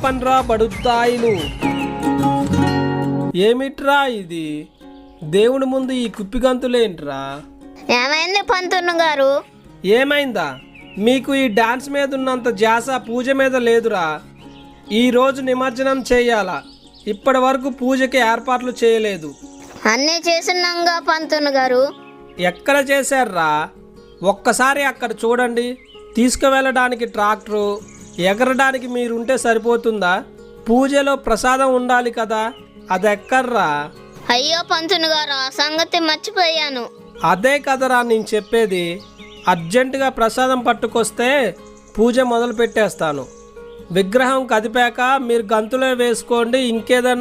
చెప్పండ్రా బడుద్దాయిలు. ఏమిట్రా ఇది? దేవుడి ముందు ఈ కుప్పిగంతులేంట్రా? ఏమైంది పంతులు గారు? ఏమైందా? మీకు ఈ డాన్స్ మీద ఉన్నంత ధ్యాస పూజ మీద లేదురా. ఈరోజు నిమజ్జనం చేయాలా? ఇప్పటి వరకు పూజకి ఏర్పాట్లు చేయలేదు. అన్నీ చేసినాంగా పంతులు గారు. ఎక్కడ చేశారా? ఒక్కసారి అక్కడ చూడండి. తీసుకువెళ్ళడానికి ట్రాక్టరు, ఎగరడానికి మీరుంటే సరిపోతుందా? పూజలో ప్రసాదం ఉండాలి కదా, అది ఎక్కర్రా? అయ్యో పంతులు గారు, ఆ సంగతి మర్చిపోయాను. అదే కదరా నేను చెప్పేది. అర్జెంటుగా ప్రసాదం పట్టుకొస్తే పూజ మొదలు పెట్టేస్తాను. విగ్రహం కదిపాక మీరు గంతులో వేసుకోండి. ఇంకేదైనా